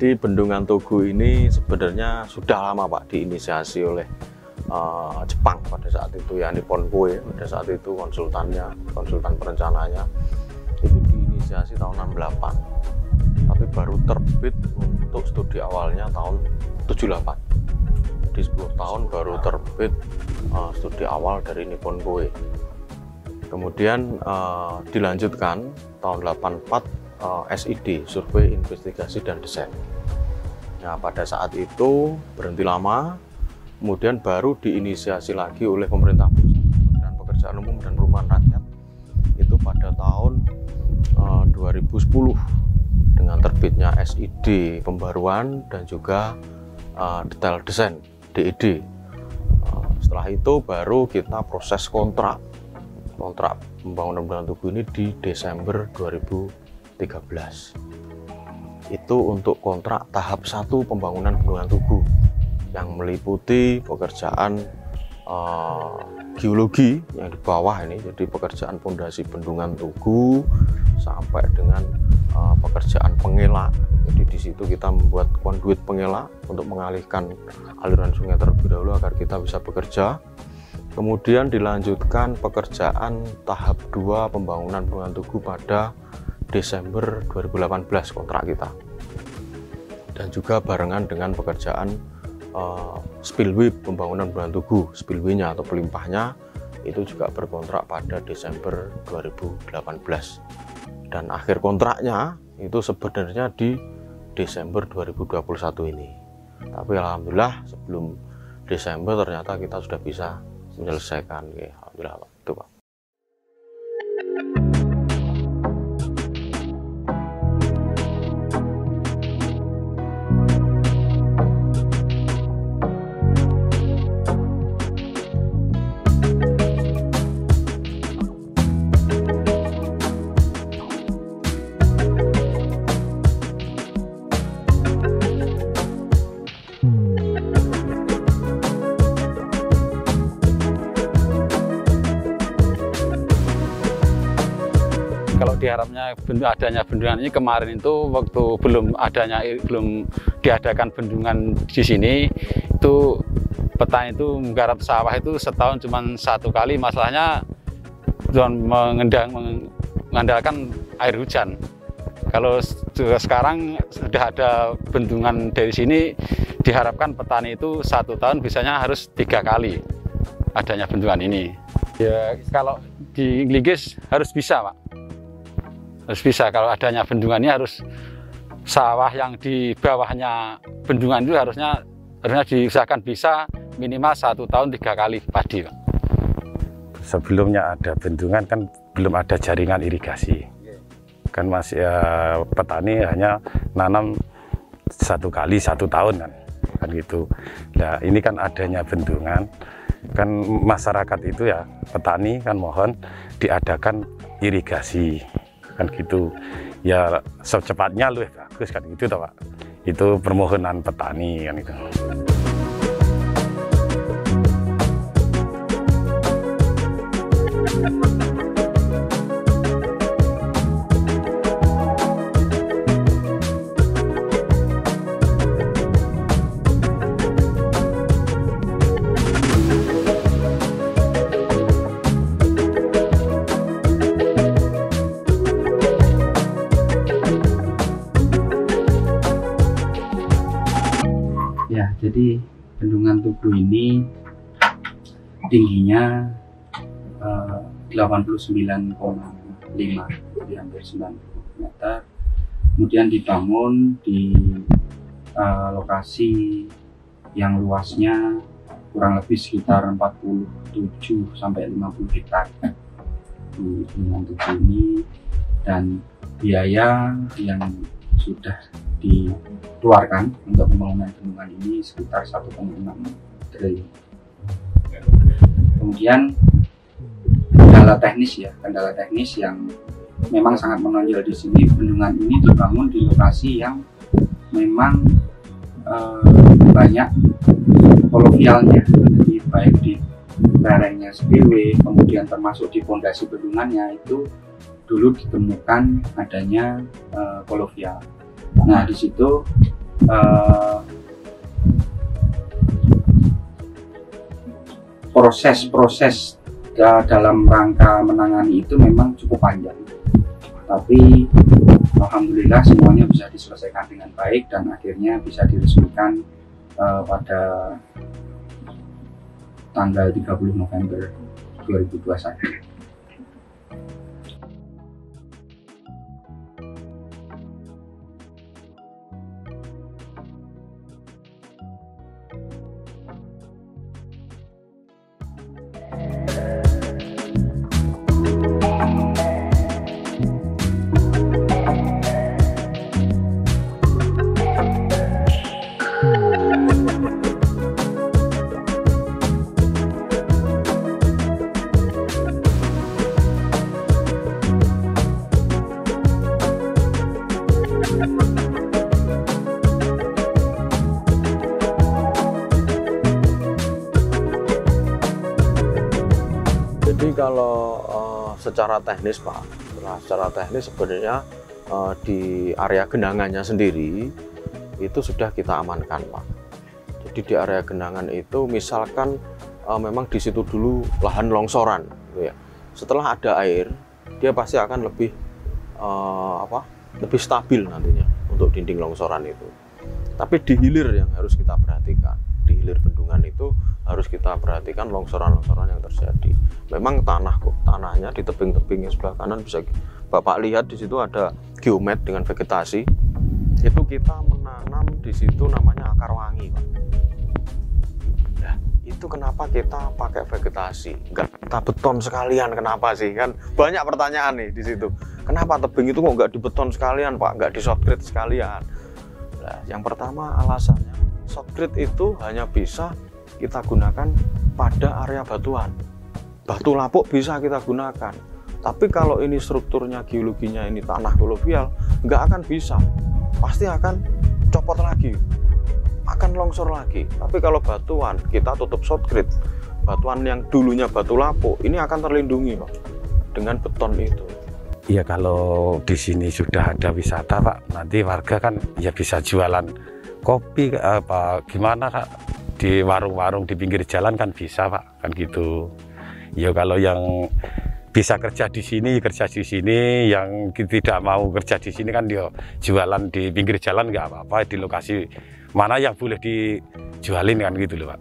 Jadi Bendungan Tugu ini sebenarnya sudah lama Pak diinisiasi oleh Jepang pada saat itu ya, Nippon Koei pada saat itu konsultan perencananya itu diinisiasi tahun 68, tapi baru terbit untuk studi awalnya tahun 78. Jadi 10 tahun baru terbit studi awal dari Nippon Koei. Kemudian dilanjutkan tahun 84 SID, Survei Investigasi dan Desain. Nah, pada saat itu berhenti lama, kemudian baru diinisiasi lagi oleh pemerintah pusat, Kementerian Pekerjaan Umum dan Perumahan Rakyat itu pada tahun 2010 dengan terbitnya SID pembaruan dan juga detail desain DED. Setelah itu baru kita proses kontrak pembangunan Bendungan Tugu ini di Desember 2013. Itu untuk kontrak tahap 1 pembangunan Bendungan Tugu yang meliputi pekerjaan geologi yang di bawah ini, jadi pekerjaan pondasi Bendungan Tugu sampai dengan pekerjaan pengelak. Jadi di situ kita membuat konduit pengelak untuk mengalihkan aliran sungai terlebih dahulu agar kita bisa bekerja. Kemudian dilanjutkan pekerjaan tahap 2 pembangunan Bendungan Tugu pada Desember 2018 kontrak kita. Dan juga barengan dengan pekerjaan spillway pembangunan Bendungan Tugu, spillway-nya atau pelimpahnya itu juga berkontrak pada Desember 2018. Dan akhir kontraknya itu sebenarnya di Desember 2021 ini. Tapi alhamdulillah sebelum Desember ternyata kita sudah bisa menyelesaikan. Ya, alhamdulillah Pak. Itu Pak. Kalau diharapnya adanya bendungan ini kemarin itu waktu belum diadakan bendungan di sini, itu petani itu menggarap sawah itu setahun cuma 1 kali, masalahnya mengandalkan air hujan. Kalau sekarang sudah ada bendungan dari sini, diharapkan petani itu 1 tahun bisanya harus 3 kali adanya bendungan ini. Ya kalau di Inggris harus bisa Pak. Harus bisa, kalau adanya bendungan ini harus sawah yang di bawahnya bendungan itu harusnya diusahakan bisa minimal 1 tahun 3 kali padi Pak. Sebelumnya ada bendungan kan belum ada jaringan irigasi, kan masih petani hanya nanam 1 kali 1 tahun kan gitu. Nah ini kan adanya bendungan, kan masyarakat itu ya petani kan mohon diadakan irigasi kan gitu ya, secepatnya lebih bagus kan gitu toh Pak. Itu permohonan petani kan itu. Ya, jadi Bendungan Tugu ini tingginya 89,5, jadi hampir 90 meter. Kemudian dibangun di lokasi yang luasnya kurang lebih sekitar 47 sampai 50 hektar di Bendungan Tugu ini, dan biaya yang sudah dikeluarkan untuk pembangunan bendungan ini sekitar 1,6 triliun. Kemudian kendala teknis yang memang sangat menonjol di sini, bendungan ini dibangun di lokasi yang memang banyak kolofialnya, jadi baik di lerengnya spillway, kemudian termasuk di pondasi bendungannya itu dulu ditemukan adanya kolofial. Nah di situ proses dalam rangka menangani itu memang cukup panjang, tapi alhamdulillah semuanya bisa diselesaikan dengan baik dan akhirnya bisa diresmikan pada tanggal 30 November 2021. Jadi kalau secara teknis Pak, secara teknis sebenarnya di area genangannya sendiri itu sudah kita amankan Pak. Jadi di area genangan itu misalkan memang di situ dulu lahan longsoran, gitu ya. Setelah ada air, dia pasti akan lebih lebih stabil nantinya untuk dinding longsoran itu. Tapi di hilir yang harus kita perhatikan, di hilir bendungan itu harus kita perhatikan longsoran-longsoran yang terjadi. Memang tanahnya di tebing-tebing yang sebelah kanan bisa Bapak lihat, di situ ada geomet dengan vegetasi. Itu kita menanam di situ namanya akar wangi, Pak. Nah, itu kenapa kita pakai vegetasi? Enggak kita beton sekalian, kenapa sih? Kan banyak pertanyaan nih di situ. Kenapa tebing itu kok nggak dibeton sekalian, Pak? Nggak di shotgrid sekalian? Nah, yang pertama alasannya, shotgrid itu hanya bisa kita gunakan pada area batuan. Batu lapuk bisa kita gunakan. Tapi kalau ini strukturnya, geologinya ini tanah koluvial, nggak akan bisa. Pasti akan copot lagi, akan longsor lagi. Tapi kalau batuan, kita tutup shotgrid. Batuan yang dulunya batu lapuk, ini akan terlindungi, Pak, dengan beton itu. Ya kalau di sini sudah ada wisata Pak, nanti warga kan ya bisa jualan kopi apa gimana Kak, di warung-warung di pinggir jalan kan bisa Pak, kan gitu. Ya kalau yang bisa kerja di sini, yang tidak mau kerja di sini kan dia jualan di pinggir jalan nggak apa-apa, di lokasi mana yang boleh dijualin kan gitu loh Pak.